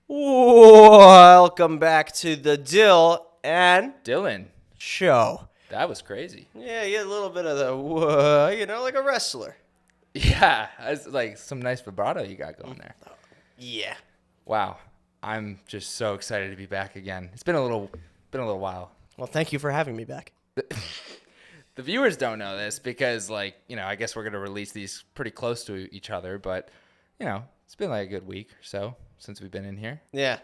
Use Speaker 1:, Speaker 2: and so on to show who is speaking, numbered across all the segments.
Speaker 1: Welcome back to the Dyl and
Speaker 2: Dylan,
Speaker 1: show.
Speaker 2: that was crazy.
Speaker 1: Yeah, you get a little bit of the, like a wrestler.
Speaker 2: Yeah, it's like some nice vibrato you got going there.
Speaker 1: Yeah.
Speaker 2: Wow, I'm just so excited to be back again. It's been a little while.
Speaker 1: Well, thank you for having me back.
Speaker 2: The viewers don't know this because, I guess we're gonna release these pretty close to each other, but it's been like a good week or so since we've been in here.
Speaker 1: Yeah.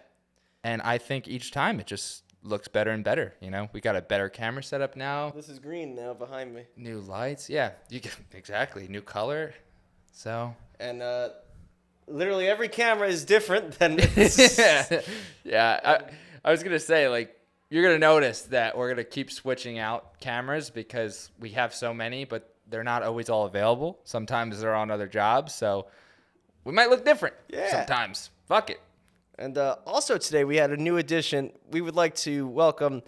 Speaker 2: And I think each time it just looks better and better. We got a better camera setup now.
Speaker 1: This is green now behind me.
Speaker 2: New lights, yeah, exactly. New color, so.
Speaker 1: And literally every camera is different than
Speaker 2: Yeah. I was gonna say, you're gonna notice that we're gonna keep switching out cameras because we have so many, but they're not always all available. Sometimes they're on other jobs, so we might look different.
Speaker 1: Yeah.
Speaker 2: Sometimes. Fuck it.
Speaker 1: And also today we had a new addition. We would like to welcome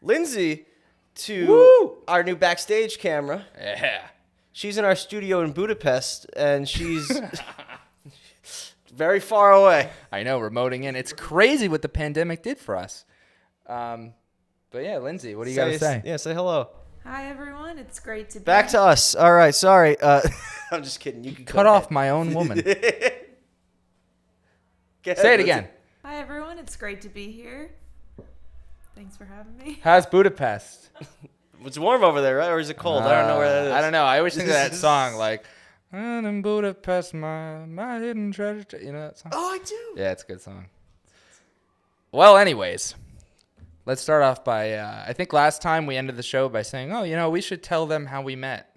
Speaker 1: Lindsay to our new backstage camera.
Speaker 2: Yeah.
Speaker 1: She's in our studio in Budapest, and she's very far away.
Speaker 2: I know, remoting in. It's crazy what the pandemic did for us. But yeah, Lindsay, what do you got to say?
Speaker 1: Yeah, say hello.
Speaker 3: Hi, everyone. It's great to be
Speaker 1: Back to us. All right, sorry. I'm just kidding. You can
Speaker 2: Cut off my own woman. Say it again.
Speaker 3: Hi, everyone. It's great to be here. Thanks for having me.
Speaker 2: How's Budapest?
Speaker 1: It's warm over there, right? Or is it cold? I don't know where that is.
Speaker 2: I don't know. I always think of that song, "And in Budapest, my hidden treasure." You know that song?
Speaker 1: Oh, I do.
Speaker 2: Yeah, it's a good song. Well, anyways, let's start off by, I think last time we ended the show by saying, we should tell them how we met.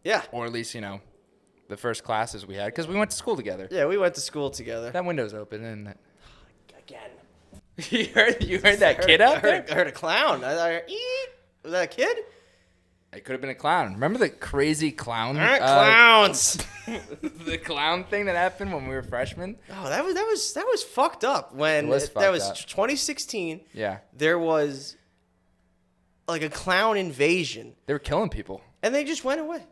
Speaker 1: Yeah.
Speaker 2: Or at least, the first classes we had, because we went to school together.
Speaker 1: Yeah, we went to school together.
Speaker 2: That window's open, isn't it?
Speaker 1: Again.
Speaker 2: You heard that kid out there?
Speaker 1: I heard a clown. I heard, eat. Was that a kid?
Speaker 2: It could have been a clown. Remember the crazy clown?
Speaker 1: Clowns.
Speaker 2: The clown thing that happened when we were freshmen?
Speaker 1: Oh, that was fucked up. When
Speaker 2: It was
Speaker 1: that
Speaker 2: fucked
Speaker 1: was
Speaker 2: up.
Speaker 1: 2016.
Speaker 2: Yeah.
Speaker 1: There was like a clown invasion,
Speaker 2: They were killing people.
Speaker 1: and they just went away.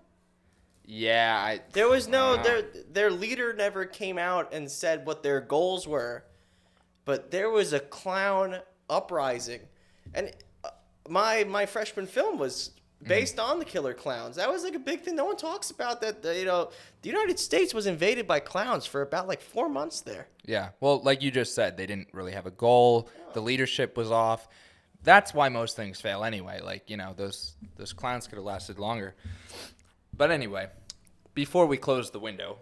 Speaker 2: Yeah,
Speaker 1: There was no their leader never came out and said what their goals were, but there was a clown uprising, and my freshman film was based on the killer clowns. That was like a big thing. No one talks about that. The United States was invaded by clowns for about 4 months there.
Speaker 2: Yeah. Well, like you just said, they didn't really have a goal. The leadership was off. That's why most things fail anyway. Those clowns could have lasted longer. But anyway, before we close the window,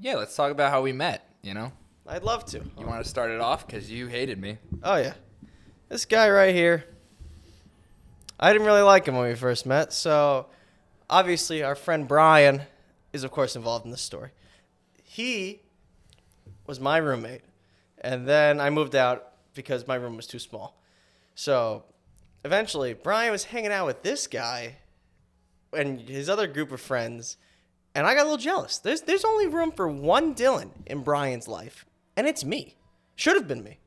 Speaker 2: let's talk about how we met,
Speaker 1: I'd love to.
Speaker 2: You want to start it off? Because you hated me.
Speaker 1: Oh yeah, this guy right here. I didn't really like him when we first met, so obviously our friend Bryan is of course involved in this story. He was my roommate, and then I moved out because my room was too small. So eventually Bryan was hanging out with this guy and his other group of friends, and I got a little jealous. There's only room for one Dylan in Bryan's life, and it's me. Should have been me.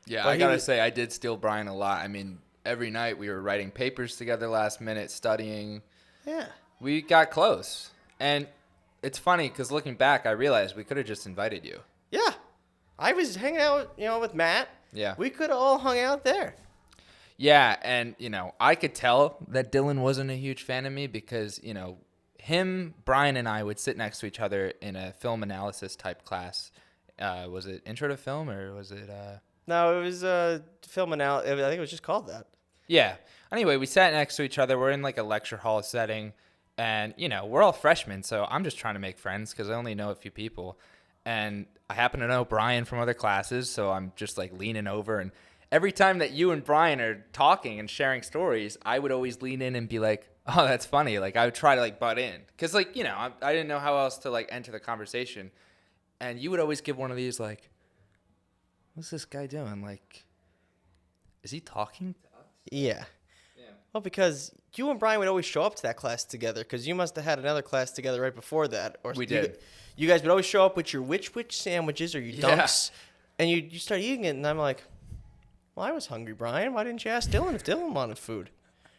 Speaker 2: Yeah,
Speaker 1: But
Speaker 2: I
Speaker 1: he
Speaker 2: got to
Speaker 1: was-
Speaker 2: say, I did steal Bryan a lot. I mean, every night we were writing papers together last minute, studying.
Speaker 1: Yeah.
Speaker 2: We got close. And it's funny because looking back, I realized we could have just invited you.
Speaker 1: Yeah. I was hanging out, with Matt.
Speaker 2: Yeah.
Speaker 1: We could have all hung out there.
Speaker 2: Yeah, and, I could tell that Dylan wasn't a huge fan of me because, him, Bryan, and I would sit next to each other in a film analysis type class. Was it Intro to Film or was it...
Speaker 1: No, it was film analysis. I think it was just called that.
Speaker 2: Yeah. Anyway, we sat next to each other. We're in a lecture hall setting. And, we're all freshmen, so I'm just trying to make friends because I only know a few people. And I happen to know Bryan from other classes, so I'm just leaning over. And every time that you and Bryan are talking and sharing stories, I would always lean in and be like, oh, that's funny. I would try to butt in because I didn't know how else to enter the conversation. And you would always give one of these what's this guy doing? Is he talking to us?
Speaker 1: Yeah.
Speaker 2: Yeah.
Speaker 1: Well, because you and Bryan would always show up to that class together because you must have had another class together right before that. Or
Speaker 2: We did.
Speaker 1: You guys would always show up with your which sandwiches or your
Speaker 2: Yeah.
Speaker 1: dunks, and you start eating it, and I'm like, well, I was hungry, Bryan. Why didn't you ask Dylan if Dylan wanted food?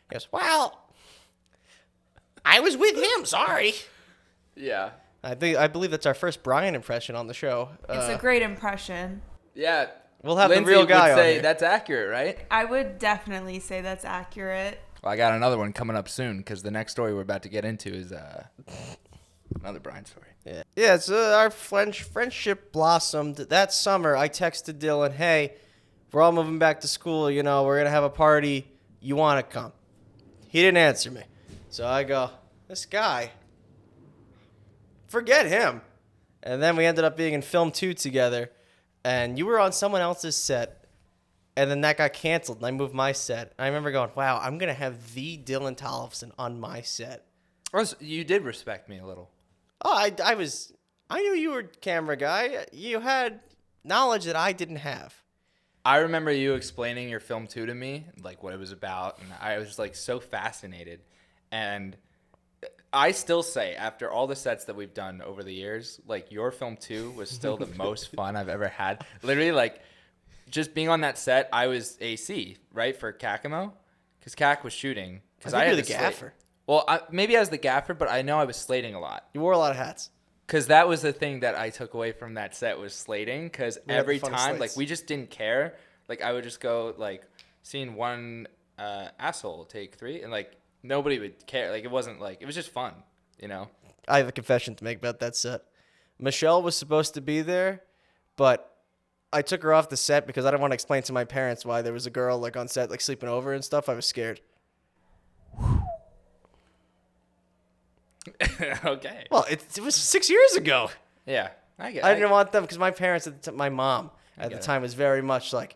Speaker 1: He goes, well, I was with him. Sorry.
Speaker 2: Yeah.
Speaker 1: I believe that's our first Bryan impression on the show.
Speaker 3: It's a great impression.
Speaker 2: Yeah.
Speaker 1: We'll have
Speaker 2: Lindsay
Speaker 1: the real guy
Speaker 2: would
Speaker 1: on
Speaker 2: say
Speaker 1: here.
Speaker 2: that's accurate, right?
Speaker 3: I would definitely say that's accurate.
Speaker 2: Well, I got another one coming up soon because the next story we're about to get into is another Bryan story.
Speaker 1: Yeah. It's our friendship blossomed that summer. I texted Dylan, "Hey, we're all moving back to school. You know, we're gonna have a party. You want to come?" He didn't answer me, so I go, "This guy, forget him." And then we ended up being in film 2 together, and you were on someone else's set. And then that got canceled, and I moved my set. I remember going, wow, I'm going to have the Dylan Tollefson on my set.
Speaker 2: You did respect me a little.
Speaker 1: Oh, I knew you were camera guy. You had knowledge that I didn't have.
Speaker 2: I remember you explaining your film 2 to me, like what it was about, and I was like so fascinated. And I still say, after all the sets that we've done over the years, like your film 2 was still the most fun I've ever had. Literally, like, just being on that set, I was AC, right, for Kakamo, because Kak was shooting.
Speaker 1: I think you're the gaffer.
Speaker 2: Well, maybe I was the gaffer, but I know I was slating a lot.
Speaker 1: You wore a lot of hats.
Speaker 2: Because that was the thing that I took away from that set was slating. Because every time, like, we just didn't care. Like, I would just go, like, seeing one asshole take 3, and, like, nobody would care. Like, it wasn't, like, it was just fun, you know?
Speaker 1: I have a confession to make about that set. Michelle was supposed to be there, but I took her off the set because I didn't want to explain to my parents why there was a girl like on set like sleeping over and stuff. I was scared.
Speaker 2: Okay.
Speaker 1: Well, it was 6 years ago.
Speaker 2: Yeah.
Speaker 1: I didn't want them because my parents, my mom at the time was very much like,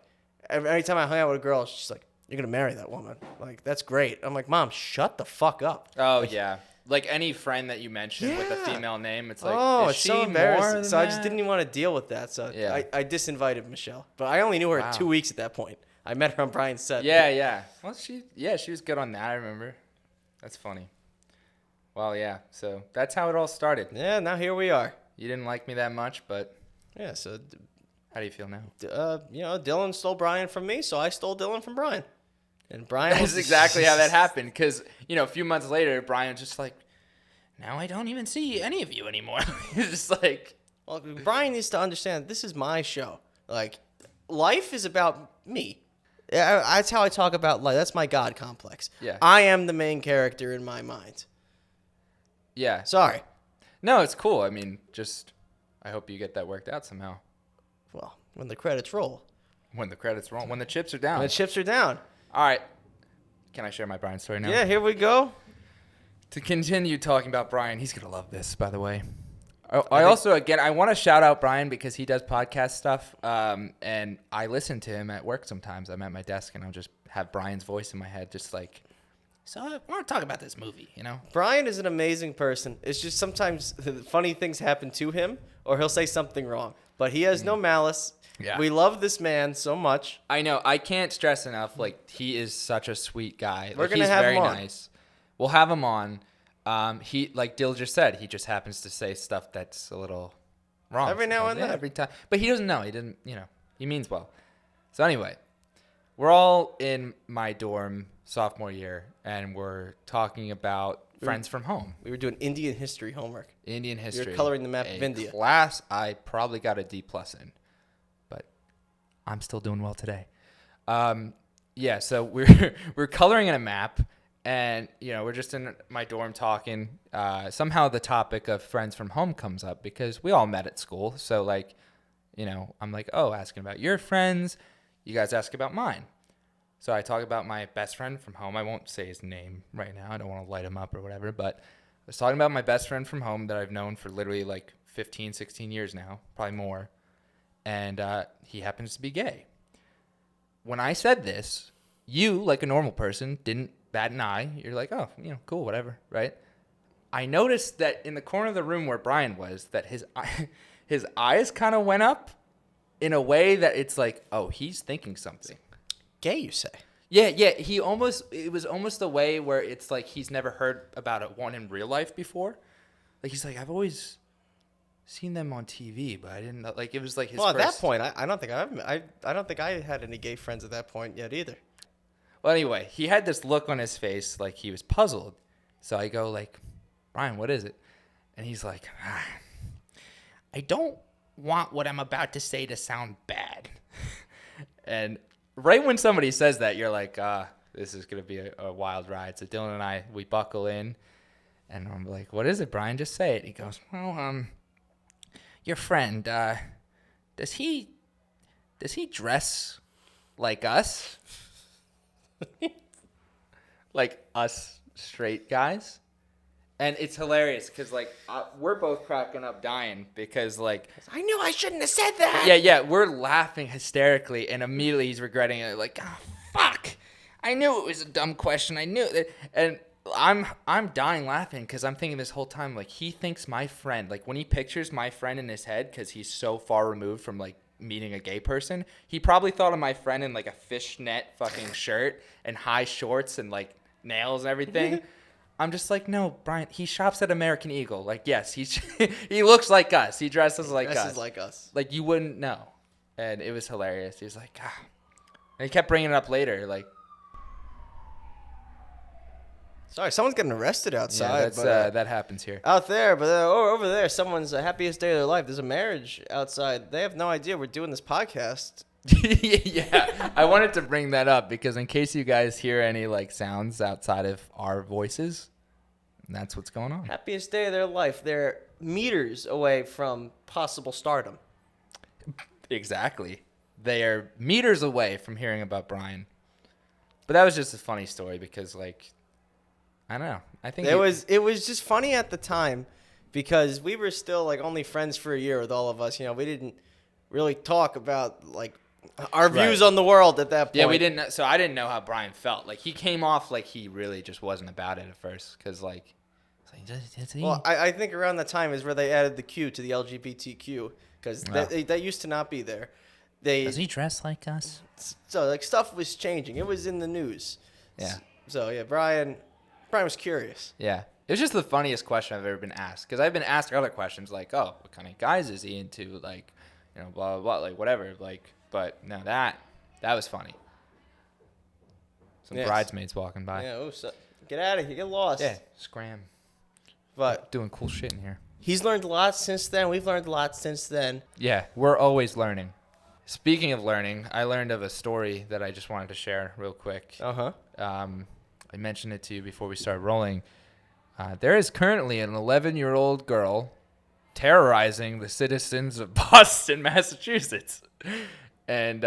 Speaker 1: every time I hung out with a girl, she's like, "You're going to marry that woman. Like, that's great." I'm like, "Mom, shut the fuck up."
Speaker 2: Oh, yeah. Like any friend that you mentioned with a female name, it's like,
Speaker 1: oh,
Speaker 2: is
Speaker 1: it's
Speaker 2: she
Speaker 1: so embarrassing.
Speaker 2: more
Speaker 1: So I
Speaker 2: than
Speaker 1: just
Speaker 2: that?
Speaker 1: didn't even want to deal with that. So
Speaker 2: Yeah.
Speaker 1: I disinvited Michelle. But I only knew her
Speaker 2: Wow.
Speaker 1: 2 weeks at that point. I met her on Bryan's set.
Speaker 2: Yeah. Well, she was good on that, I remember. That's funny. Well, yeah. So that's how it all started.
Speaker 1: Yeah, now here we are.
Speaker 2: You didn't like me that much, but
Speaker 1: Yeah, so,
Speaker 2: how do you feel now?
Speaker 1: Dylan stole Bryan from me, so I stole Dylan from Bryan. And Bryan
Speaker 2: That's exactly how that happened. Because, a few months later, Bryan's just like, now I don't even see any of you anymore. It's just like...
Speaker 1: Well, Bryan needs to understand this is my show. Like, life is about me. That's how I talk about life. That's my God complex.
Speaker 2: Yeah.
Speaker 1: I am the main character in my mind.
Speaker 2: Yeah.
Speaker 1: Sorry.
Speaker 2: No, it's cool. I mean, just... I hope you get that worked out somehow.
Speaker 1: Well, when the credits roll.
Speaker 2: When the credits roll. When the chips are down.
Speaker 1: When the chips are down.
Speaker 2: All right. Can I share my Bryan story now?
Speaker 1: Yeah, here we go.
Speaker 2: To continue talking about Bryan, he's going to love this, by the way. I also, again, I want to shout out Bryan because he does podcast stuff, and I listen to him at work sometimes. I'm at my desk, and I'll just have Bryan's voice in my head, just like, so I want to talk about this movie,
Speaker 1: Bryan is an amazing person. It's just sometimes funny things happen to him, or he'll say something wrong. But he has no malice.
Speaker 2: Yeah.
Speaker 1: We love this man so much.
Speaker 2: I know. I can't stress enough, like, he is such a sweet guy.
Speaker 1: We're
Speaker 2: Like,
Speaker 1: gonna
Speaker 2: he's
Speaker 1: have
Speaker 2: very
Speaker 1: him on.
Speaker 2: nice. We'll have him on. He, like Dyl just said, he just happens to say stuff that's a little wrong.
Speaker 1: Every now
Speaker 2: sometimes.
Speaker 1: and
Speaker 2: Yeah,
Speaker 1: then.
Speaker 2: every time. But he doesn't know. He didn't, he means well. So anyway, we're all in my dorm sophomore year, and we're talking about friends from home.
Speaker 1: We were doing Indian history homework.
Speaker 2: Indian history.
Speaker 1: You're coloring the map
Speaker 2: a
Speaker 1: of India.
Speaker 2: Class I probably got a D+ in, but I'm still doing well today. Yeah, so we're coloring in a map, and we're just in my dorm talking. Somehow the topic of friends from home comes up because we all met at school. So like, I'm like, oh, asking about your friends. You guys ask about mine. So I talk about my best friend from home. I won't say his name right now. I don't want to light him up or whatever. But I was talking about my best friend from home that I've known for literally like 15, 16 years now, probably more. And he happens to be gay. When I said this, you, like a normal person, didn't bat an eye. You're like, oh, cool, whatever, right? I noticed that in the corner of the room where Bryan was, that his eyes kind of went up in a way that it's like, oh, he's thinking something.
Speaker 1: Gay, you say?
Speaker 2: Yeah. It was almost a way where it's like he's never heard about one in real life before. Like, he's like, I've always seen them on TV, but I didn't know. Like, it was like his
Speaker 1: Well,
Speaker 2: first...
Speaker 1: at that point, I don't think I don't think I had any gay friends at that point yet either.
Speaker 2: Well, anyway, he had this look on his face like he was puzzled. So I go like, Bryan, what is it? And he's like, I don't want what I'm about to say to sound bad. And right when somebody says that, you're like, this is going to be a wild ride. So Dylan and I, we buckle in. And I'm like, what is it, Bryan? Just say it. He goes, well, your friend, does he dress like us? Like us straight guys? And it's hilarious because, like, we're both cracking up dying because, like...
Speaker 1: I knew I shouldn't have said that.
Speaker 2: Yeah, we're laughing hysterically, and immediately he's regretting it. Like, oh, fuck. I knew it was a dumb question. I knew it. And I'm dying laughing because I'm thinking this whole time, like, he thinks my friend... Like, when he pictures my friend in his head because he's so far removed from, like, meeting a gay person, he probably thought of my friend in, like, a fishnet fucking shirt and high shorts and, like, nails and everything. I'm just like, no, Bryan, he shops at American Eagle. Like, yes, he looks like us. He dresses like us. Like, you wouldn't know. And it was hilarious. He was like, And he kept bringing it up later. Like,
Speaker 1: sorry, someone's getting arrested outside.
Speaker 2: Yeah, that happens here.
Speaker 1: Out there, but over there, someone's happiest day of their life. There's a marriage outside. They have no idea we're doing this podcast.
Speaker 2: Yeah, I wanted to bring that up because in case you guys hear any like sounds outside of our voices, that's what's going on.
Speaker 1: Happiest day of their life. They're meters away from possible stardom.
Speaker 2: Exactly. They are meters away from hearing about Bryan. But that was just a funny story because, like, I don't know. I think
Speaker 1: it was just funny at the time because we were still like only friends for a year with all of us. You know, we didn't really talk about like our views on the world at that point.
Speaker 2: Yeah, we didn't. So I didn't know how Bryan felt. Like, he came off like he really just wasn't about it at first because, like,
Speaker 1: well, I think around that time is where they added the Q to the LGBTQ because that used to not be there.
Speaker 2: Does he dress like us?
Speaker 1: So like stuff was changing. It was in the news.
Speaker 2: Yeah.
Speaker 1: So yeah, Bryan was curious.
Speaker 2: Yeah. It was just the funniest question I've ever been asked because I've been asked other questions like, oh, what kind of guys is he into? Like, you know, blah, blah, blah, like whatever. Like, but no, that was funny. Some bridesmaids walking by.
Speaker 1: Yeah. Oh, so get out of here. Get lost.
Speaker 2: Yeah. Scram.
Speaker 1: But
Speaker 2: doing cool shit in here.
Speaker 1: He's learned a lot since then. We've learned a lot since then.
Speaker 2: Yeah. We're always learning. Speaking of learning, I learned of a story that I just wanted to share real quick.
Speaker 1: Uh-huh.
Speaker 2: I mentioned it to you before we started rolling. There is currently an 11-year-old girl terrorizing the citizens of Boston, Massachusetts. And,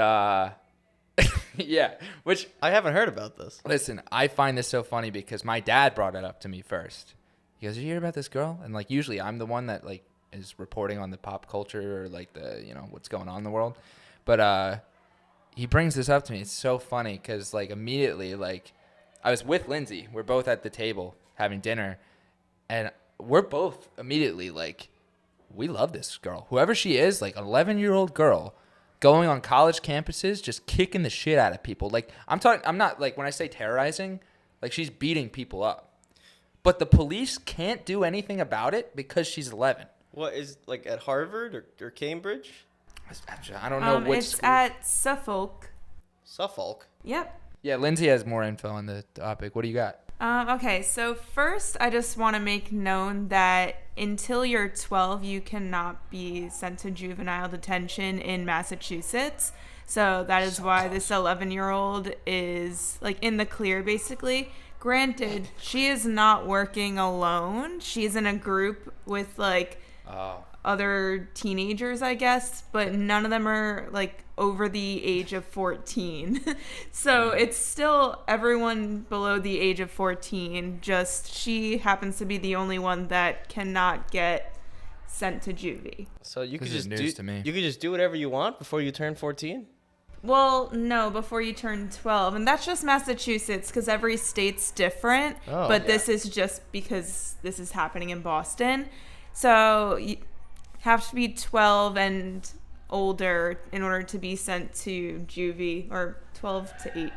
Speaker 2: yeah, which...
Speaker 1: I haven't heard about this.
Speaker 2: Listen, I find this so funny because my dad brought it up to me first. He goes, you hear about this girl? And, like, usually I'm the one that, like, is reporting on the pop culture or, like, the, you know, what's going on in the world. But he brings this up to me. It's so funny because, like, immediately, like, I was with Lindsay. We're both at the table having dinner. And we're both immediately, like, we love this girl. Whoever she is, like, an 11-year-old girl going on college campuses just kicking the shit out of people. Like, I'm not, like, when I say terrorizing, like, she's beating people up. But the police can't do anything about it because she's 11.
Speaker 1: What is, like, at Harvard or Cambridge?
Speaker 2: I don't know which
Speaker 3: It's
Speaker 2: school.
Speaker 3: at Suffolk.
Speaker 1: Suffolk?
Speaker 3: Yep.
Speaker 2: Yeah, Lindsay has more info on the topic. What do you got?
Speaker 3: Okay, so first I just want to make known that until you're 12, you cannot be sent to juvenile detention in Massachusetts. So that is why this 11-year-old is, like, in the clear, basically. Granted, she is not working alone. She's in a group with, like, other teenagers, I guess, but none of them are, like, over the age of 14. So it's still everyone below the age of 14, just she happens to be the only one that cannot get sent to juvie.
Speaker 1: So you could
Speaker 2: This is
Speaker 1: just
Speaker 2: news to me.
Speaker 1: You could just do whatever you want before you turn 14?
Speaker 3: Well, no, before you turn 12. And that's just Massachusetts because every state's different.
Speaker 1: Oh,
Speaker 3: but
Speaker 1: yeah.
Speaker 3: this is just because this is happening in Boston. So you have to be 12 and older in order to be sent to juvie, or 12 to 18,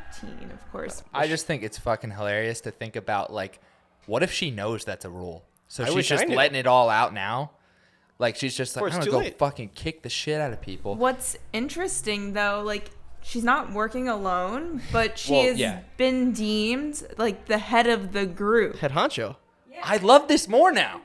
Speaker 3: of course.
Speaker 2: I just think it's fucking hilarious to think about, like, what if she knows that's a rule? So
Speaker 1: I
Speaker 2: she's
Speaker 1: wish I
Speaker 2: just
Speaker 1: knew.
Speaker 2: letting it all out now? Like, she's just like,
Speaker 1: Before
Speaker 2: I'm
Speaker 1: it's
Speaker 2: going
Speaker 1: too
Speaker 2: to go
Speaker 1: late.
Speaker 2: fucking kick the shit out of people.
Speaker 3: What's interesting, though, like, she's not working alone, but she
Speaker 2: Well,
Speaker 3: has
Speaker 2: yeah.
Speaker 3: been deemed, like, the head of the group.
Speaker 1: Head honcho.
Speaker 2: I love this more now.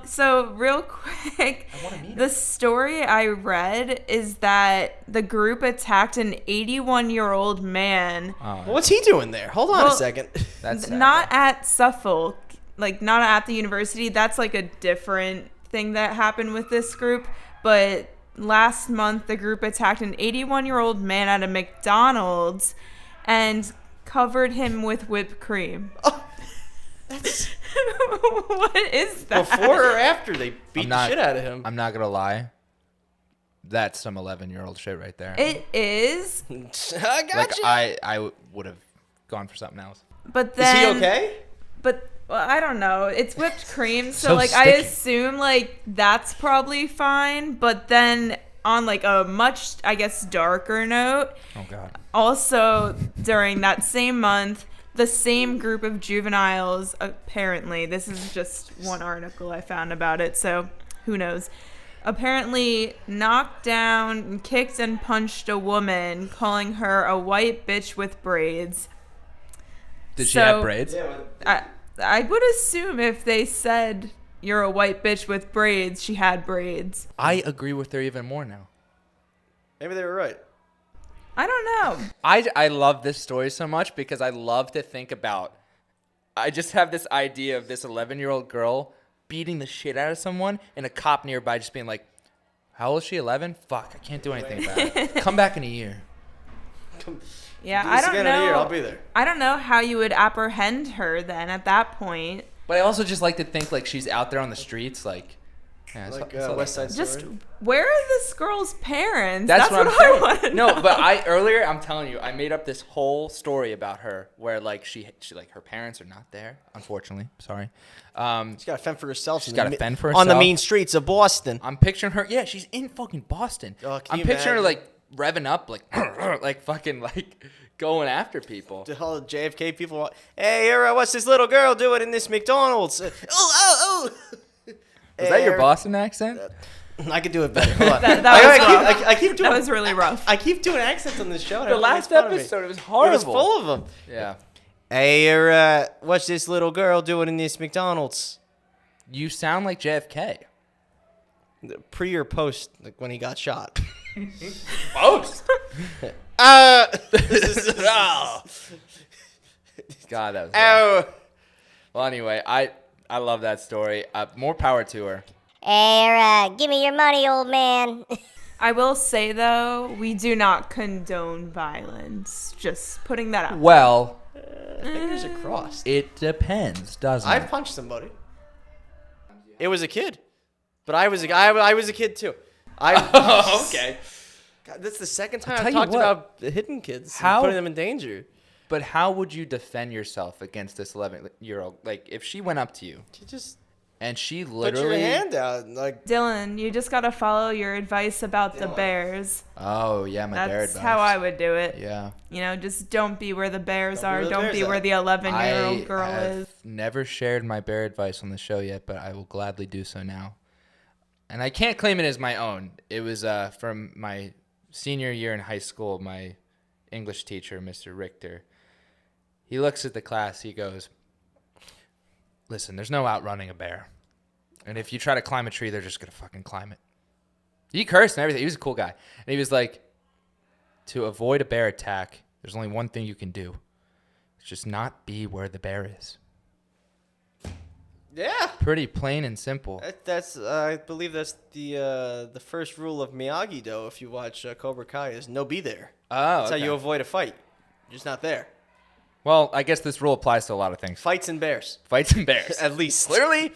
Speaker 3: So real quick, the story I read is that the group attacked an 81-year-old man.
Speaker 1: Well, what's he doing there? Hold on a second.
Speaker 2: That's sad,
Speaker 3: Not at Suffolk, like not at the university. That's like a different thing that happened with this group. But last month, the group attacked an 81-year-old man at a McDonald's and covered him with whipped cream.
Speaker 1: Oh, that's
Speaker 3: What is that?
Speaker 1: before or after they beat the shit out of him.
Speaker 2: I'm not gonna lie. That's some 11-year-old shit right there.
Speaker 3: It is.
Speaker 1: I got you.
Speaker 2: I would have gone for something else.
Speaker 3: But then,
Speaker 1: Is he okay?
Speaker 3: But well, I don't know. It's whipped cream, so
Speaker 2: So
Speaker 3: like I
Speaker 2: sticky.
Speaker 3: assume like that's probably fine. But then on like a much, I guess, darker note,
Speaker 2: Oh God.
Speaker 3: also during that same month, the same group of juveniles, apparently, this is just one article I found about it, so who knows, apparently knocked down and kicked and punched a woman, calling her a white bitch with braids.
Speaker 2: Did she
Speaker 3: So-
Speaker 2: have braids?
Speaker 3: I would assume if they said you're a white bitch with braids, she had braids.
Speaker 2: I agree with her even more now.
Speaker 1: Maybe they were right.
Speaker 3: I don't know.
Speaker 2: I love this story so much because I love to think about. I just have this idea of this 11-year-old girl beating the shit out of someone and a cop nearby just being like, "How old is she? 11? Fuck, I can't do anything about it. Come back in a year."
Speaker 3: Yeah,
Speaker 1: Do
Speaker 3: I
Speaker 1: this
Speaker 3: don't
Speaker 1: again in a year,
Speaker 3: know.
Speaker 1: I'll be there.
Speaker 3: I don't know how you would apprehend her then at that point.
Speaker 2: But I also just like to think like she's out there on the streets like. Yeah,
Speaker 1: Like
Speaker 2: it's
Speaker 1: West Side Story.
Speaker 3: Just where are this girl's parents?
Speaker 2: That's what I'm
Speaker 3: I
Speaker 2: saying.
Speaker 3: want to
Speaker 2: No,
Speaker 3: know.
Speaker 2: but earlier I'm telling you, I made up this whole story about her where like she like her parents are not there, unfortunately. Sorry.
Speaker 1: She's got to fend for herself.
Speaker 2: She's
Speaker 1: in
Speaker 2: gotta
Speaker 1: the
Speaker 2: fend for
Speaker 1: on the
Speaker 2: herself.
Speaker 1: mean streets of Boston.
Speaker 2: I'm picturing her. Yeah, she's in fucking Boston.
Speaker 1: Oh, can
Speaker 2: I'm
Speaker 1: you
Speaker 2: picturing her
Speaker 1: imagine?
Speaker 2: like revving up, like like fucking like going after people.
Speaker 1: The whole JFK people. Hey, what's this little girl doing in this McDonald's? Oh.
Speaker 2: Was that your Boston accent?
Speaker 1: I could do it better. Hold on.
Speaker 3: That was rough.
Speaker 1: I keep doing.
Speaker 3: That was really rough.
Speaker 1: I keep doing accents on this show. and
Speaker 2: The
Speaker 1: everyone
Speaker 2: last
Speaker 1: makes fun of me.
Speaker 2: episode, it was
Speaker 1: It
Speaker 2: horrible.
Speaker 1: was full of them.
Speaker 2: Yeah.
Speaker 1: Hey, what's this little girl doing in this McDonald's?
Speaker 2: You sound like JFK.
Speaker 1: Pre or post, like when he got shot.
Speaker 2: Post.
Speaker 1: Oh.
Speaker 2: God, that was.
Speaker 1: Ow.
Speaker 2: Well, anyway, I love that story. More power to her.
Speaker 4: Hey, give me your money, old man.
Speaker 3: I will say though, we do not condone violence. Just putting that out.
Speaker 2: Well,
Speaker 1: Fingers are crossed.
Speaker 2: it depends, doesn't
Speaker 1: I've
Speaker 2: it?
Speaker 1: punched somebody. It was a kid, but I was a kid too.
Speaker 2: Okay.
Speaker 1: God, that's the second
Speaker 2: I'll
Speaker 1: time
Speaker 2: tell
Speaker 1: I've
Speaker 2: you
Speaker 1: talked
Speaker 2: what.
Speaker 1: about hitting kids, and
Speaker 2: How-
Speaker 1: putting them in danger.
Speaker 2: But how would you defend yourself against this 11-year-old? Like, if she went up to you
Speaker 1: You just
Speaker 2: and she
Speaker 1: put
Speaker 2: literally.
Speaker 1: your hand out, and, like
Speaker 3: Dylan, you just gotta follow your advice about the bears.
Speaker 2: Oh yeah, my bear
Speaker 3: That's
Speaker 2: advice.
Speaker 3: how I would do it.
Speaker 2: Yeah.
Speaker 3: You know, just don't be where the bears
Speaker 1: Don't be
Speaker 3: are.
Speaker 1: where the
Speaker 3: Don't
Speaker 1: bears
Speaker 3: be where
Speaker 1: are.
Speaker 3: the 11-year-old girl
Speaker 2: have
Speaker 3: is.
Speaker 2: never shared my bear advice on the show yet, but I will gladly do so now. And I can't claim it as my own. It was from my senior year in high school. My English teacher, Mr. Richter, he looks at the class. He goes, "Listen, there's no outrunning a bear. And if you try to climb a tree, they're just going to fucking climb it." He cursed and everything. He was a cool guy. And he was like, to avoid a bear attack, there's only one thing you can do. It's just not be where the bear is.
Speaker 1: yeah.
Speaker 2: Pretty plain and simple.
Speaker 1: That's I believe that's the first rule of Miyagi-Do. If you watch Cobra Kai, is no be there.
Speaker 2: Oh,
Speaker 1: That's how you avoid a fight. You're just not there.
Speaker 2: Well, I guess this rule applies to a lot of things.
Speaker 1: Fights and bears,
Speaker 2: Fights and bears.
Speaker 1: at least.
Speaker 2: Clearly,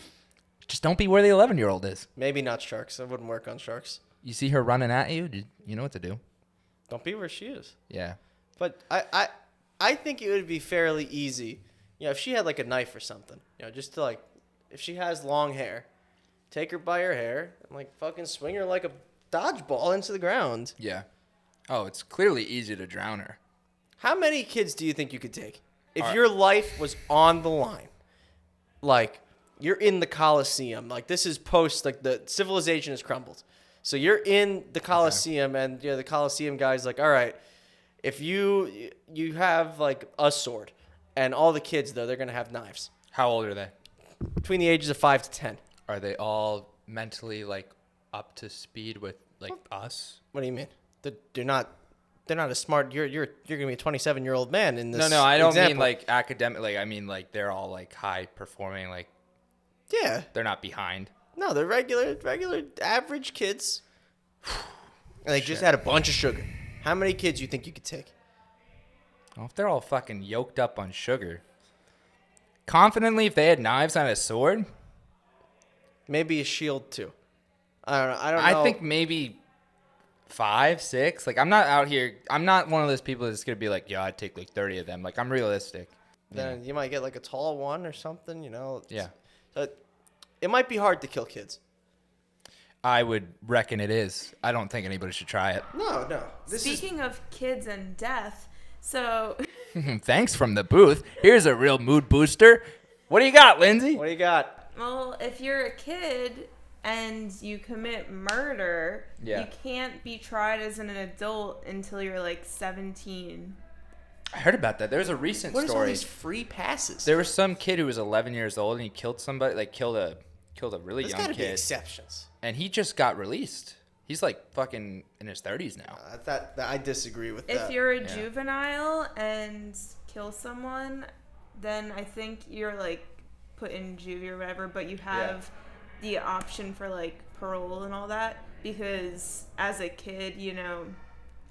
Speaker 2: just don't be where the 11-year-old is.
Speaker 1: Maybe not sharks. That wouldn't work on sharks.
Speaker 2: You see her running at you, you know what to do.
Speaker 1: Don't be where she is.
Speaker 2: Yeah.
Speaker 1: But I think it would be fairly easy. You know, if she had like a knife or something, you know, just to like, if she has long hair, take her by her hair and like fucking swing her like a dodgeball into the ground.
Speaker 2: Yeah. Oh, it's clearly easy to drown her.
Speaker 1: How many kids do you think you could take? If
Speaker 2: Alright.
Speaker 1: your life was on the line, like you're in the Coliseum, like this is post, like the civilization has crumbled. So you're in the Coliseum and the Coliseum guy's like, all right, if you have like a sword and all the kids though, they're going to have knives
Speaker 2: How old are they?
Speaker 1: between the ages of 5 to 10.
Speaker 2: Are they all mentally like up to speed with like us?
Speaker 1: What do you mean? They're not. They're not as smart. You're gonna be a 27-year-old man in this.
Speaker 2: No, I don't mean
Speaker 1: example.
Speaker 2: like academic. Like I mean like they're all like high performing. Like
Speaker 1: Yeah.
Speaker 2: they're not behind.
Speaker 1: No, they're regular, average kids. And they just had a bunch of sugar. How many kids you think you could take?
Speaker 2: Well, if they're all fucking yoked up on sugar, confidently, if they had knives and a sword,
Speaker 1: Maybe a shield too. I don't know.
Speaker 2: I think maybe 5, 6. Like I'm not out here. I'm not one of those people that's gonna be like, yeah, I'd take like 30 of them. Like I'm realistic.
Speaker 1: Then you might get like a tall one or something.
Speaker 2: Yeah.
Speaker 1: So it might be hard to kill kids.
Speaker 2: I would reckon it is. I don't think anybody should try it.
Speaker 1: No.
Speaker 3: Speaking of kids and death, so
Speaker 2: Thanks from the booth. Here's a real mood booster. What do you got, Lindsay?
Speaker 1: What do you got?
Speaker 3: well, if you're a kid and you commit murder,
Speaker 2: Yeah.
Speaker 3: you can't be tried as an adult until you're like 17.
Speaker 2: I heard about that. There was a recent
Speaker 1: What is all
Speaker 2: story.
Speaker 1: these free passes?
Speaker 2: There was some kid who was 11 years old and he killed somebody, like killed a really
Speaker 1: There's
Speaker 2: young
Speaker 1: gotta be
Speaker 2: kid,
Speaker 1: exceptions.
Speaker 2: and he just got released. He's like fucking in his 30s now.
Speaker 1: I disagree with
Speaker 3: If
Speaker 1: that.
Speaker 3: you're a
Speaker 2: Yeah.
Speaker 3: juvenile and kill someone, then I think you're like put in juvie or whatever, but you have the option for like parole and all that, because as a kid,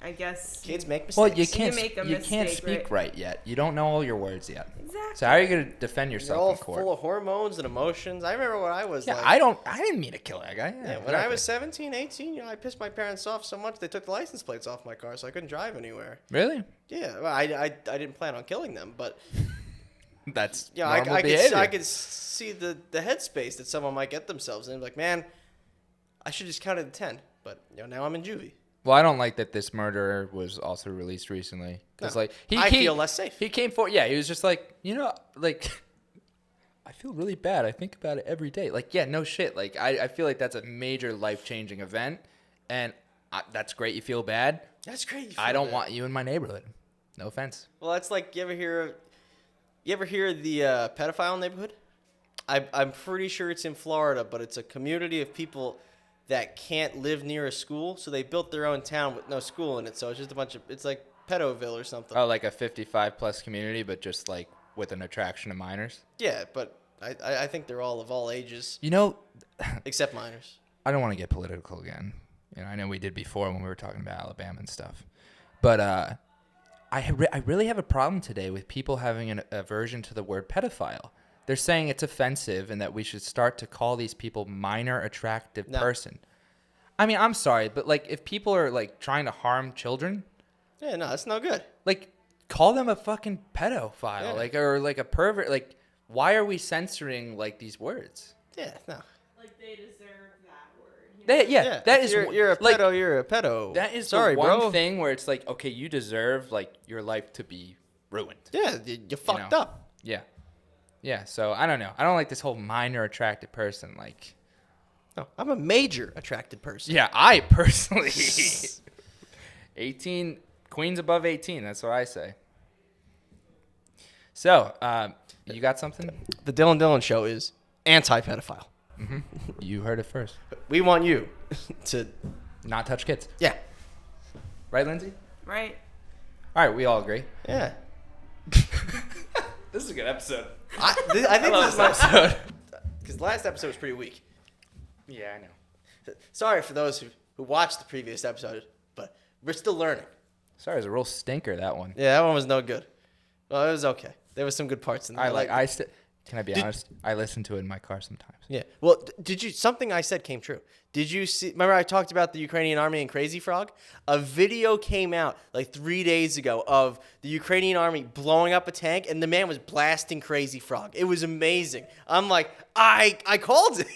Speaker 3: I guess
Speaker 1: Kids make mistakes.
Speaker 2: Well, you can't
Speaker 3: make a
Speaker 2: you can't
Speaker 3: mistake,
Speaker 2: speak right yet. You don't know all your words yet.
Speaker 3: Exactly.
Speaker 2: So how are you gonna defend
Speaker 1: They're
Speaker 2: yourself
Speaker 1: all
Speaker 2: in court?
Speaker 1: full of hormones and emotions. I remember when I was
Speaker 2: Yeah,
Speaker 1: like,
Speaker 2: I didn't mean to kill that guy.
Speaker 1: Yeah, when I was 17, 18, I pissed my parents off so much they took the license plates off my car, so I couldn't drive anywhere.
Speaker 2: Really?
Speaker 1: Yeah, well, I didn't plan on killing them, but
Speaker 2: That's
Speaker 1: yeah,
Speaker 2: normal
Speaker 1: I
Speaker 2: behavior.
Speaker 1: could see the headspace that someone might get themselves in. Like, man, I should just counted to 10, but now I'm in juvie.
Speaker 2: Well, I don't like that this murderer was also released recently. Because,
Speaker 1: No.
Speaker 2: like,
Speaker 1: I feel less safe.
Speaker 2: He came forward. Yeah, he was just like, like, I feel really bad. I think about it every day. Like, yeah, no shit. Like, I feel like that's a major life-changing event. And that's great. You feel bad.
Speaker 1: That's great.
Speaker 2: I don't want you in my neighborhood. No offense.
Speaker 1: Well, that's like you ever hear the pedophile neighborhood? I'm pretty sure it's in Florida, but it's a community of people that can't live near a school, so they built their own town with no school in it. So it's just it's like Pedoville or something.
Speaker 2: Oh, like a 55-plus community, but just, like, with an attraction to minors?
Speaker 1: Yeah, but I think they're all of all ages except minors.
Speaker 2: I don't want to get political again. I know we did before when we were talking about Alabama and stuff. But I really have a problem today with people having an aversion to the word pedophile. They're saying it's offensive and that we should start to call these people minor attractive person. I mean, I'm sorry, but like if people are like trying to harm children,
Speaker 1: Yeah, no, that's no good.
Speaker 2: like call them a fucking pedophile,
Speaker 1: Yeah.
Speaker 2: like or like a pervert. Like why are we censoring like these words?
Speaker 1: Yeah, no.
Speaker 3: Like they deserve that word.
Speaker 2: Yeah, that is
Speaker 1: you're a
Speaker 2: like,
Speaker 1: pedo. You're a pedo.
Speaker 2: That is
Speaker 1: sorry,
Speaker 2: the one
Speaker 1: bro.
Speaker 2: thing where it's like, okay, you deserve like your life to be ruined.
Speaker 1: Yeah, you fucked
Speaker 2: know?
Speaker 1: up.
Speaker 2: Yeah. So I don't know. I don't like this whole minor attracted person. Like,
Speaker 1: No, I'm a major attracted person.
Speaker 2: yeah, I personally, 18 queens above 18. That's what I say. So, you got something?
Speaker 1: The Dyl+Dylan show is anti-pedophile.
Speaker 2: You heard it first.
Speaker 1: We want you to,
Speaker 2: Not touch kids,
Speaker 1: yeah,
Speaker 2: right, Lindsay?
Speaker 3: Right.
Speaker 2: All right, we all agree.
Speaker 1: yeah.
Speaker 2: This is a good episode.
Speaker 1: I think this is my episode because last episode was pretty weak.
Speaker 2: Yeah, I know.
Speaker 1: Sorry for those who watched the previous episode, but we're still learning.
Speaker 2: Sorry, it was a real stinker, that one.
Speaker 1: Yeah, that one was no good. Well, it was okay. There was some good parts in there.
Speaker 2: Can I be honest? I listen to it in my car sometimes.
Speaker 1: Yeah. Well, did you? Something I said came true. Did you see? Remember I talked about the Ukrainian army and Crazy Frog? A video came out like 3 days ago of the Ukrainian army blowing up a tank, and the man was blasting Crazy Frog. It was amazing. I'm like, I called it.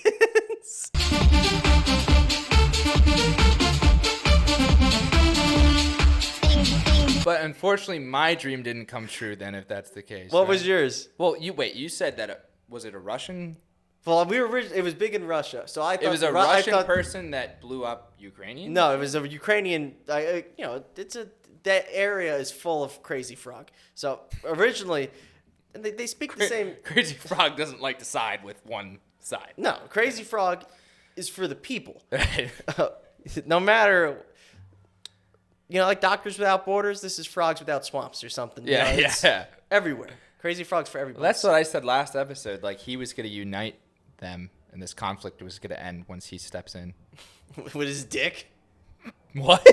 Speaker 2: But unfortunately, my dream didn't come true then, if that's the case.
Speaker 1: What
Speaker 2: right?
Speaker 1: was yours?
Speaker 2: Well, you said that was it a Russian?
Speaker 1: Well, it was big in Russia, so I thought
Speaker 2: It was a
Speaker 1: I
Speaker 2: Russian
Speaker 1: thought-
Speaker 2: person that blew up Ukrainian?
Speaker 1: No, it was a Ukrainian. That area is full of Crazy Frog. So originally, and they speak the same.
Speaker 2: Crazy Frog doesn't like to side with one side.
Speaker 1: No, Crazy Frog is for the people.
Speaker 2: Right.
Speaker 1: No matter, like Doctors Without Borders, this is Frogs Without Swamps or something.
Speaker 2: Yeah,
Speaker 1: It's everywhere. Crazy Frogs for everybody.
Speaker 2: Well, that's what I said last episode. Like, he was going to unite them, and this conflict was going to end once he steps in.
Speaker 1: With his dick?
Speaker 2: What?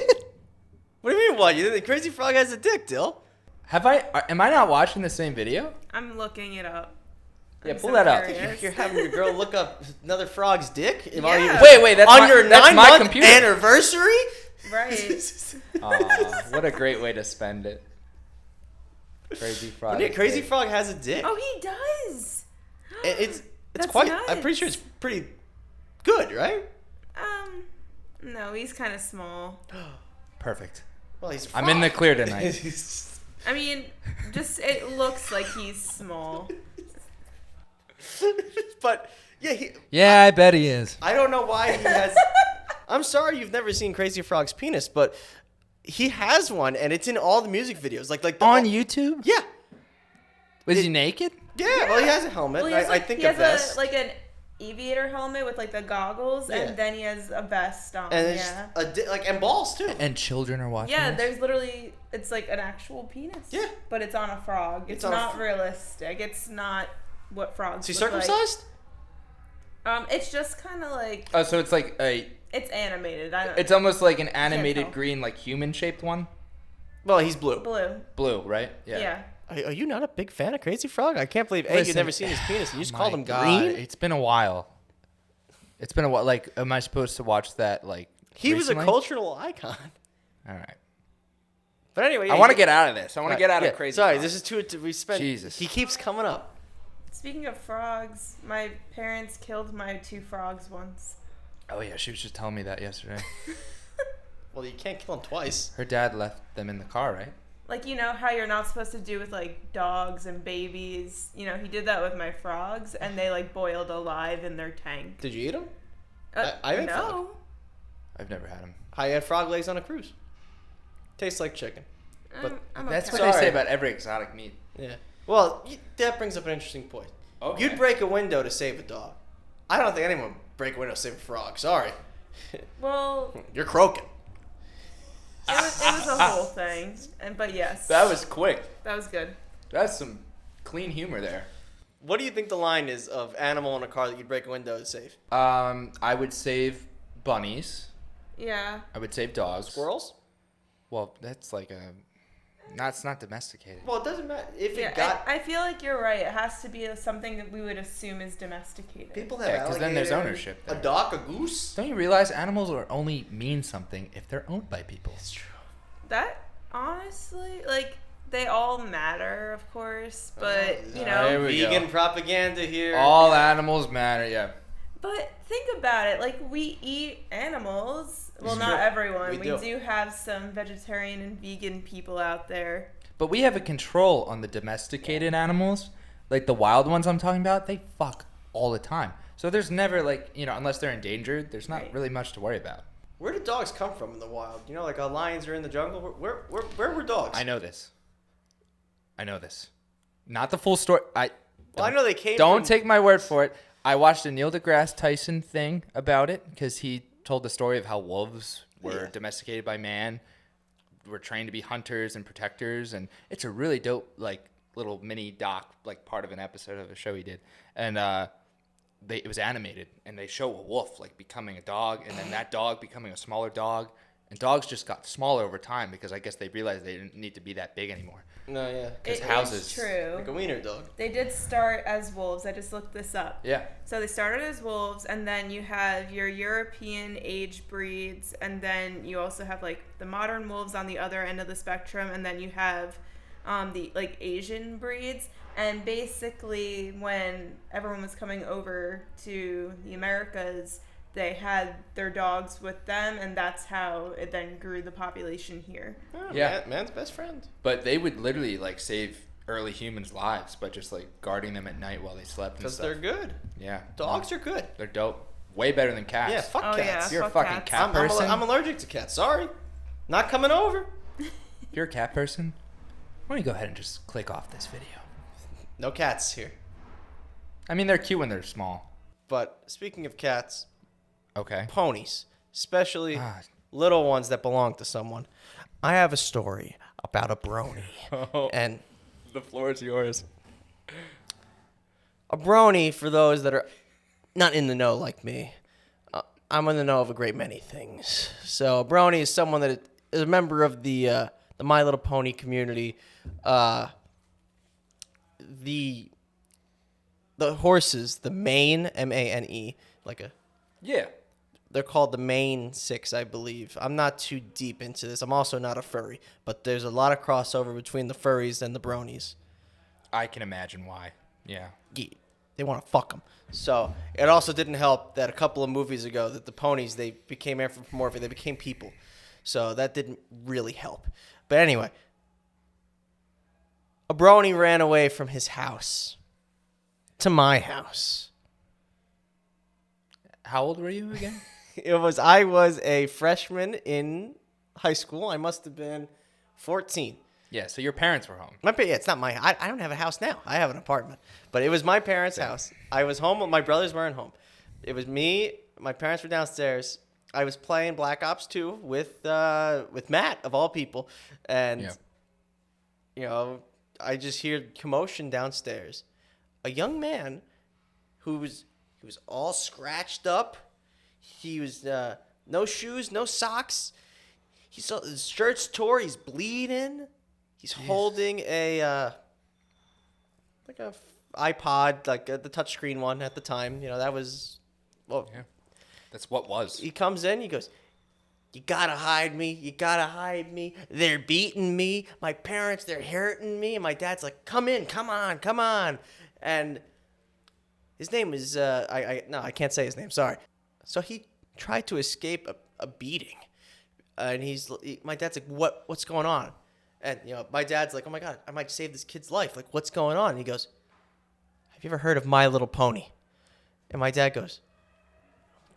Speaker 1: What do you mean, what? You think the Crazy Frog has a dick, Dill?
Speaker 2: Am I not watching the same video?
Speaker 3: I'm looking it up.
Speaker 2: Yeah,
Speaker 3: I'm
Speaker 2: pull
Speaker 3: so
Speaker 2: that up.
Speaker 3: curious.
Speaker 1: You're having your girl look up another frog's dick?
Speaker 3: Yeah.
Speaker 2: Wait, that's
Speaker 1: on your
Speaker 2: that's my
Speaker 1: 9-month
Speaker 2: computer.
Speaker 1: anniversary?
Speaker 3: Right.
Speaker 2: Aw, what a great way to spend it. Crazy Frog.
Speaker 1: Yeah, Crazy Frog has a dick.
Speaker 3: Oh, he does.
Speaker 1: It's
Speaker 3: That's
Speaker 1: quite.
Speaker 3: nuts.
Speaker 1: I'm pretty sure it's pretty good, right?
Speaker 3: No, he's kind of small.
Speaker 2: Perfect.
Speaker 1: Well, he's.
Speaker 2: I'm in the clear tonight.
Speaker 3: I mean, just it looks like he's small.
Speaker 1: But
Speaker 2: Yeah, I bet he is.
Speaker 1: I don't know why he has. I'm sorry you've never seen Crazy Frog's penis, but he has one, and it's in all the music videos. Like
Speaker 2: On YouTube?
Speaker 1: Yeah.
Speaker 2: Was he naked?
Speaker 1: Yeah. Well, he has a helmet.
Speaker 3: Well, he has,
Speaker 1: I think
Speaker 3: he
Speaker 1: a
Speaker 3: has
Speaker 1: vest.
Speaker 3: like an aviator helmet with like the goggles,
Speaker 1: Yeah.
Speaker 3: and then he has a vest on.
Speaker 1: and
Speaker 3: Yeah.
Speaker 1: and balls too.
Speaker 2: And children are watching
Speaker 3: Yeah,
Speaker 2: this?
Speaker 3: there's literally it's like an actual penis.
Speaker 1: Yeah.
Speaker 3: But it's on a frog. It's
Speaker 1: on a
Speaker 3: not realistic. It's not what frogs.
Speaker 1: Is he
Speaker 3: look like.
Speaker 1: circumcised?
Speaker 3: It's just kind of like
Speaker 2: Oh, so it's like
Speaker 3: it's animated. I don't.
Speaker 2: it's almost like an
Speaker 3: tell.
Speaker 2: animated green, like human-shaped one?
Speaker 1: Well, he's blue.
Speaker 3: blue.
Speaker 2: Blue, right?
Speaker 3: Yeah.
Speaker 1: Are you not a big fan of Crazy Frog? I can't believe you've
Speaker 2: Listen,
Speaker 1: never seen his penis. And you just
Speaker 2: My
Speaker 1: called him
Speaker 2: God,
Speaker 1: green.
Speaker 2: It's been a while. It's been a while. Like, am I supposed to watch that, like,
Speaker 1: He was
Speaker 2: recently?
Speaker 1: a cultural icon.
Speaker 2: All right.
Speaker 1: But anyway,
Speaker 2: I want to get out of this. I want to get out
Speaker 1: yeah,
Speaker 2: of Crazy
Speaker 1: Sorry,
Speaker 2: Frog.
Speaker 1: this is too. We spent.
Speaker 2: Jesus.
Speaker 1: He keeps coming up.
Speaker 3: Speaking of frogs, my parents killed my 2 frogs once.
Speaker 2: Oh, yeah, she was just telling me that yesterday.
Speaker 1: Well, you can't kill him twice.
Speaker 2: Her dad left them in the car, right?
Speaker 3: Like, you know how you're not supposed to do with like dogs and babies. You know, he did that with my frogs, and they like boiled alive in their tank.
Speaker 1: Did you eat him? I ate frog.
Speaker 3: no.
Speaker 2: I've never had them.
Speaker 1: I had frog legs on a cruise. Tastes like chicken. But
Speaker 3: I'm
Speaker 2: That's
Speaker 3: okay.
Speaker 2: what they
Speaker 1: Sorry.
Speaker 2: say about every exotic meat.
Speaker 1: Yeah. Well, that brings up an interesting point.
Speaker 2: Okay.
Speaker 1: You'd break a window to save a dog. I don't think anyone would break a window to save a frog. Sorry.
Speaker 3: Well,
Speaker 1: You're croaking.
Speaker 3: it was a whole thing, but yes,
Speaker 2: That was quick.
Speaker 3: that was good.
Speaker 2: That's some clean humor there.
Speaker 1: What do you think the line is of animal in a car that you'd break a window to save?
Speaker 2: I would save bunnies.
Speaker 3: Yeah.
Speaker 2: I would save dogs.
Speaker 1: Squirrels?
Speaker 2: Well, that's like a... It's not domesticated.
Speaker 1: Well, it doesn't matter. If
Speaker 3: Yeah,
Speaker 1: it got...
Speaker 3: I feel like you're right. It has to be something that we would assume is domesticated.
Speaker 1: People have
Speaker 2: Yeah, 'cause then there's
Speaker 1: alligator,
Speaker 2: ownership
Speaker 1: A
Speaker 2: there.
Speaker 1: duck, a goose.
Speaker 2: Don't you realize animals are only mean something if they're owned by people?
Speaker 1: It's true.
Speaker 3: That, honestly, like, they all matter, of course, but, you
Speaker 2: There
Speaker 3: know.
Speaker 2: we
Speaker 1: Vegan
Speaker 2: go.
Speaker 1: propaganda here.
Speaker 2: All animals matter, yeah.
Speaker 3: But think about it. Like, we eat animals. Well,
Speaker 1: It's
Speaker 3: not
Speaker 1: true.
Speaker 3: everyone.
Speaker 1: We
Speaker 3: We
Speaker 1: do.
Speaker 3: do have some vegetarian and vegan people out there.
Speaker 2: But we have a control on the domesticated animals. Like the wild ones I'm talking about, they fuck all the time. So there's never like, unless they're endangered, there's not
Speaker 3: Right.
Speaker 2: really much to worry about.
Speaker 1: Where do dogs come from in the wild? You know, like lions are in the jungle. Where were dogs?
Speaker 2: I know this. Not the full story.
Speaker 1: Well, I know they came
Speaker 2: Don't
Speaker 1: from...
Speaker 2: take my word for it. I watched a Neil deGrasse Tyson thing about it because he told the story of how wolves were
Speaker 1: Yeah.
Speaker 2: domesticated by man, were trained to be hunters and protectors, and it's a really dope like little mini doc, like part of an episode of a show he did, and it was animated, and they show a wolf like becoming a dog, and then that dog becoming a smaller dog, and dogs just got smaller over time because I guess they realized they didn't need to be that big anymore.
Speaker 1: No, yeah.
Speaker 2: Because
Speaker 3: It
Speaker 2: houses-
Speaker 3: is true.
Speaker 1: Like a wiener dog.
Speaker 3: They did start as wolves. I just looked this up.
Speaker 2: Yeah.
Speaker 3: So they started as wolves, and then you have your European age breeds, and then you also have like the modern wolves on the other end of the spectrum, and then you have the like Asian breeds. And basically, when everyone was coming over to the Americas, they had their dogs with them, and that's how it then grew the population here.
Speaker 1: Oh,
Speaker 2: Yeah.
Speaker 1: man's best friend.
Speaker 2: But they would literally like save early humans' lives by just like guarding them at night while they slept and
Speaker 1: Because
Speaker 2: stuff.
Speaker 1: they're good.
Speaker 2: Yeah.
Speaker 1: Dogs are good.
Speaker 2: They're dope. Way better than cats.
Speaker 1: Yeah, fuck
Speaker 3: Oh,
Speaker 1: cats.
Speaker 3: yeah.
Speaker 2: You're a
Speaker 3: Fuck
Speaker 2: fucking
Speaker 3: cats.
Speaker 2: cat person.
Speaker 1: I'm allergic to cats. Sorry. Not coming over.
Speaker 2: If you're a cat person, why don't you go ahead and just click off this video?
Speaker 1: No cats here.
Speaker 2: I mean, they're cute when they're small.
Speaker 1: But speaking of cats,
Speaker 2: Okay.
Speaker 1: ponies, especially
Speaker 2: Ah.
Speaker 1: little ones that belong to someone. I have a story about a brony. And
Speaker 2: The floor is yours.
Speaker 1: a brony, for those that are not in the know like me, I'm in the know of a great many things. So a brony is someone that is a member of the My Little Pony community. The horses, the mane, MANE,
Speaker 2: Yeah.
Speaker 1: they're called the Maine 6, I believe. I'm not too deep into this. I'm also not a furry, but there's a lot of crossover between the furries and the bronies.
Speaker 2: I can imagine why. Yeah.
Speaker 1: Yeah, they want to fuck them. So it also didn't help that a couple of movies ago that the ponies, they became anthropomorphic. They became people. So that didn't really help. But anyway, a brony ran away from his house to my house.
Speaker 2: How old were you again?
Speaker 1: I was a freshman in high school. I must have been 14.
Speaker 2: Yeah, so your parents were home.
Speaker 1: It's not my. I don't have a house now. I have an apartment, but it was my parents' house. I was home. My brothers weren't home. It was me. My parents were downstairs. I was playing Black Ops 2 with Matt of all people, and I just hear commotion downstairs. A young man he was all scratched up. He was no shoes, no socks. His shirt's tore. He's bleeding. He's holding a iPod, the touchscreen one at the time. That was
Speaker 2: Yeah. That's what was.
Speaker 1: He comes in. He goes, "You gotta hide me. You gotta hide me. They're beating me. My parents, they're hurting me." And my dad's like, "Come in. Come on." And his name is I can't say his name. Sorry. So he tried to escape a beating, and my dad's like, "What's going on?" And my dad's like, "Oh my God, I might save this kid's life. Like, what's going on?" And he goes, "Have you ever heard of My Little Pony?" And my dad goes,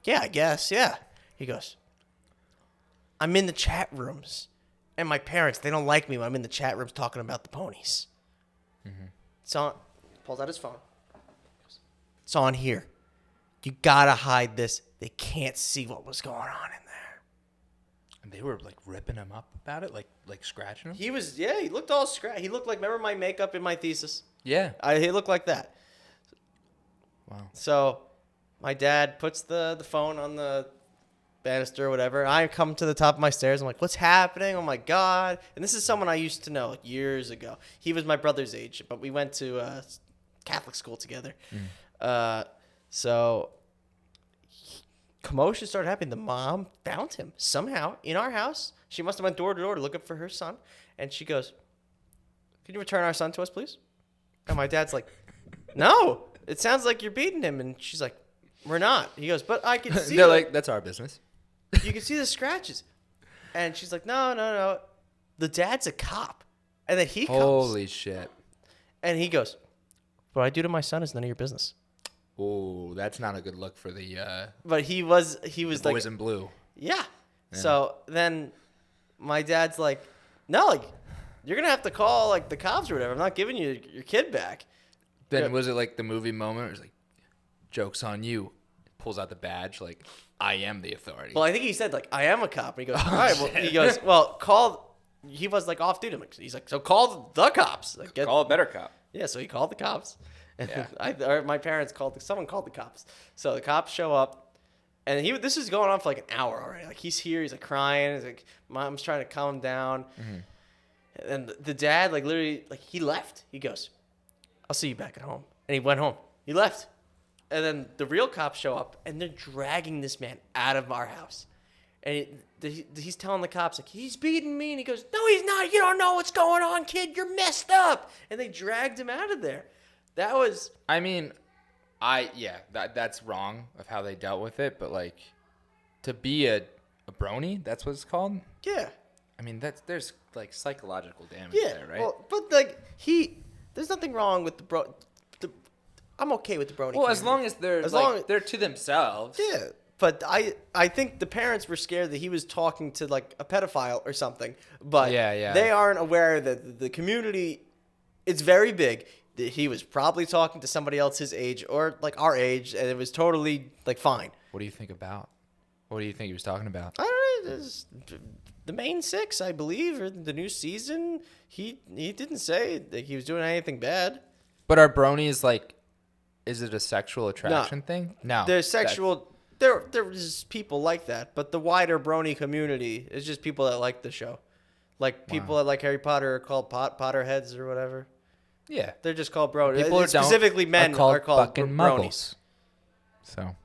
Speaker 1: "Yeah, I guess, yeah." He goes, "I'm in the chat rooms, and my parents, they don't like me when I'm in the chat rooms talking about the ponies." Mm-hmm. So pulls out his phone. "It's on here. You gotta hide this. They can't see what was going on in there."
Speaker 2: And they were like ripping him up about it, like scratching him.
Speaker 1: He looked all scratched. He looked like, remember my makeup in my thesis?
Speaker 2: Yeah.
Speaker 1: He looked like that.
Speaker 2: Wow.
Speaker 1: So my dad puts the phone on the banister or whatever. I come to the top of my stairs. I'm like, "What's happening? Oh my God." And this is someone I used to know years ago. He was my brother's age, but we went to Catholic school together. So commotion started happening. The mom found him somehow in our house. She must have went door to door looking for her son. And she goes, "Can you return our son to us, please?" And my dad's like, "No, it sounds like you're beating him." And she's like, "We're not." He goes, "But I can see."
Speaker 2: They're like, "That's our business."
Speaker 1: "You can see the scratches." And she's like, No. The dad's a cop. And then he comes.
Speaker 2: Holy shit.
Speaker 1: And he goes, "What I do to my son is none of your business."
Speaker 2: Oh, that's not a good look for the
Speaker 1: But he was
Speaker 2: boys
Speaker 1: like,
Speaker 2: in blue.
Speaker 1: yeah. So then my dad's like, "No, you're going to have to call the cops or whatever. I'm not giving you your kid back."
Speaker 2: Then
Speaker 1: Good.
Speaker 2: was it like the movie moment where it's like, "Joke's on you." Pulls out the badge, like, "I am the authority."
Speaker 1: Well, I think he said, "I am a cop." And he goes, "All right." Well, he goes, "Well, call." He was off duty. He's like, "So call the cops."
Speaker 2: Call a better cop.
Speaker 1: Yeah, so he called the cops. And
Speaker 2: Yeah.
Speaker 1: my parents someone called the cops. So the cops show up, and this is going on for an hour already. He's here, he's crying. He's like, Mom's trying to calm him down. Mm-hmm. And the dad, literally, he left. He goes, "I'll see you back at home." And he went home. He left. And then the real cops show up, and they're dragging this man out of our house. And he's telling the cops, "He's beating me." And he goes, "No, he's not. You don't know what's going on, kid. You're messed up." And they dragged him out of there. That was...
Speaker 2: I mean, that's wrong of how they dealt with it, but to be a brony, that's what it's called.
Speaker 1: Yeah.
Speaker 2: I mean, there's psychological damage there, right?
Speaker 1: Well, but there's nothing wrong with I'm okay with the brony.
Speaker 2: Well, as long as they're to themselves.
Speaker 1: Yeah. But I think the parents were scared that he was talking to a pedophile or something. But
Speaker 2: Yeah.
Speaker 1: they aren't aware that the community, it's very big. he was probably talking to somebody else his age or like our age, and it was totally like fine.
Speaker 2: What do you think about? What do you think he was talking about?
Speaker 1: I don't know. The main six, I believe, or the new season. He didn't say that he was doing anything bad.
Speaker 2: But are bronies like? Is it a sexual attraction thing? No.
Speaker 1: There's sexual. There's people like that, but the wider brony community is just people that like the show, like people that like Harry Potter are called Potterheads or whatever.
Speaker 2: Yeah.
Speaker 1: They're just called bronies.
Speaker 2: People who
Speaker 1: Specifically, men are called
Speaker 2: fucking
Speaker 1: bronies.
Speaker 2: muggles.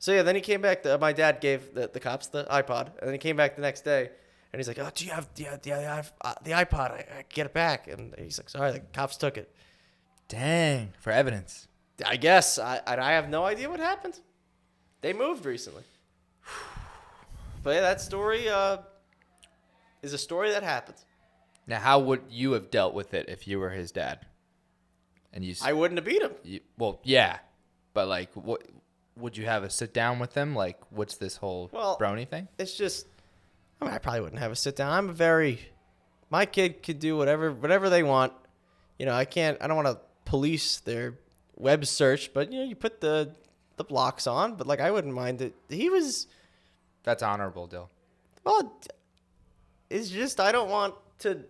Speaker 1: So yeah, then he came back. My dad gave the cops the iPod, and then he came back the next day, and he's like, "Oh, do you have the iPod? I get it back." And he's like, "Sorry, the cops took it."
Speaker 2: Dang, for evidence.
Speaker 1: I guess I have no idea what happened. They moved recently, but yeah, that story is a story that happened.
Speaker 2: Now, how would you have dealt with it if you were his dad? And
Speaker 1: I wouldn't have beat him.
Speaker 2: Well, yeah, but like, what would you have a sit down with him? Like, what's this whole brony thing?
Speaker 1: It's just, I mean, I probably wouldn't have a sit down. My kid could do whatever they want. You know, I don't want to police their web search, but you put the blocks on. But like, I wouldn't mind it.
Speaker 2: That's honorable, Dyl.
Speaker 1: Well, it's just I don't want to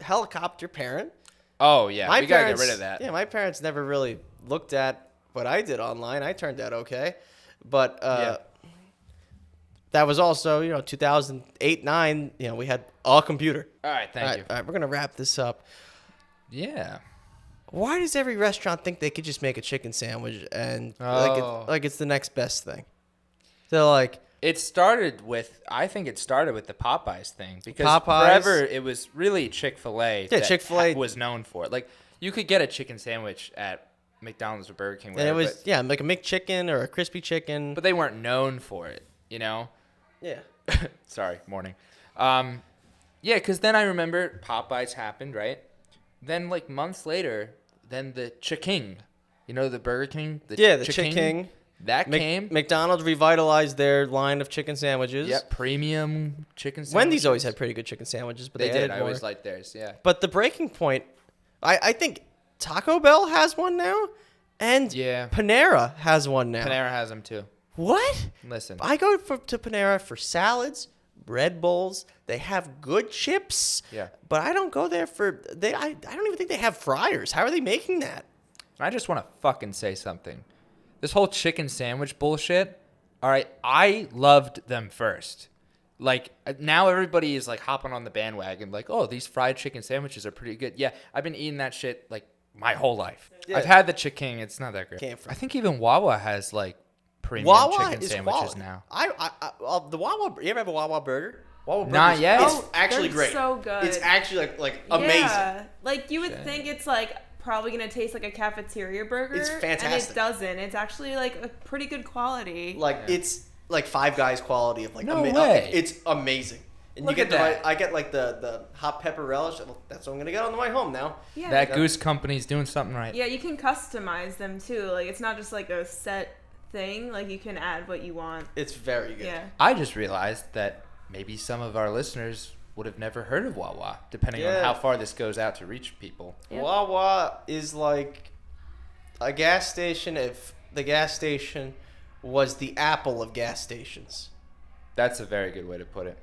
Speaker 1: helicopter parent.
Speaker 2: Oh yeah, we gotta get rid of that.
Speaker 1: Yeah, my parents never really looked at what I did online. I turned out okay, but that was also 2008, 9. We had a computer.
Speaker 2: All right, thank you.
Speaker 1: All right, we're gonna wrap this up.
Speaker 2: Yeah.
Speaker 1: Why does every restaurant think they could just make a chicken sandwich and like it's the next best thing? They're like,
Speaker 2: I think it started with the Popeyes thing because
Speaker 1: Popeyes.
Speaker 2: forever it was really Chick-fil-A.
Speaker 1: Yeah, Chick-fil-A
Speaker 2: was known for it. Like you could get a chicken sandwich at McDonald's or Burger King,
Speaker 1: and it was
Speaker 2: but,
Speaker 1: like a McChicken or a crispy chicken.
Speaker 2: but they weren't known for it.
Speaker 1: Yeah.
Speaker 2: Sorry, morning. Yeah, because then I remember Popeyes happened, right? Then like months later, then the Chick-King, the Burger King.
Speaker 1: The Chick-King.
Speaker 2: That came.
Speaker 1: McDonald's revitalized their line of chicken sandwiches.
Speaker 2: Yeah, premium chicken sandwiches.
Speaker 1: Wendy's always had pretty good chicken sandwiches, but they
Speaker 2: did.
Speaker 1: added
Speaker 2: I
Speaker 1: more.
Speaker 2: always liked theirs, yeah.
Speaker 1: But the breaking point, I think Taco Bell has one now, and Panera has one now.
Speaker 2: Panera has them too.
Speaker 1: What?
Speaker 2: Listen.
Speaker 1: I go to Panera for salads, bread bowls. They have good chips.
Speaker 2: Yeah.
Speaker 1: But I don't go there for I don't even think they have fryers. How are they making that?
Speaker 2: I just want to fucking say something. This whole chicken sandwich bullshit. All right, I loved them first. Like now everybody is like hopping on the bandwagon like, "Oh, these fried chicken sandwiches are pretty good." Yeah, I've been eating that shit like my whole life. Yeah. I've had the Chick-King. It's not that great. I think even Wawa has like premium chicken sandwiches now.
Speaker 1: The Wawa. You ever have a Wawa burger? Wawa burger.
Speaker 2: Not yet.
Speaker 1: It's actually great.
Speaker 3: So good.
Speaker 1: It's actually like amazing.
Speaker 3: Yeah. Like you would think it's like probably gonna taste like a cafeteria burger.
Speaker 1: It's fantastic.
Speaker 3: And it doesn't. It's actually like a pretty good quality.
Speaker 1: Like it's like Five Guys quality of like
Speaker 2: no way.
Speaker 1: It's amazing. And
Speaker 2: Look
Speaker 1: you get
Speaker 2: at that.
Speaker 1: I get like the hot pepper relish. That's what I'm gonna get on the way home now.
Speaker 3: Yeah.
Speaker 2: That Goose Company's doing something right.
Speaker 3: Yeah, you can customize them too. Like it's not just like a set thing. Like you can add what you want.
Speaker 1: It's very good.
Speaker 3: Yeah.
Speaker 2: I just realized that maybe some of our listeners would have never heard of Wawa, depending on how far this goes out to reach people.
Speaker 3: Yep.
Speaker 1: Wawa is like a gas station if the gas station was the Apple of gas stations.
Speaker 2: That's a very good way to put it.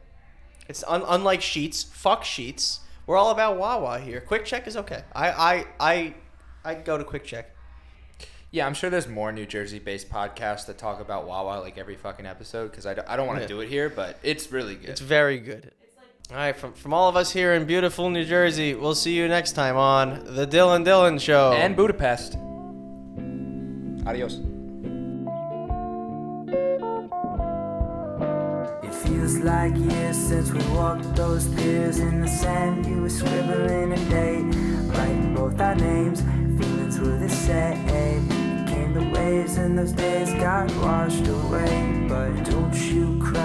Speaker 1: It's unlike Sheetz. Fuck Sheetz. We're all about Wawa here. Quick Check is okay. I go to Quick Check.
Speaker 2: Yeah, I'm sure there's more New Jersey-based podcasts that talk about Wawa like every fucking episode because I don't want to do it here, but it's really good.
Speaker 1: It's very good. All right, from all of us here in beautiful New Jersey, we'll see you next time on the Dyl+Dylan Show.
Speaker 2: And Budapest. Adios.
Speaker 5: It feels like years since we walked those piers in the sand. You were scribbling a date, writing both our names. Feelings were the same. Came the waves and those days got washed away. But don't you cry.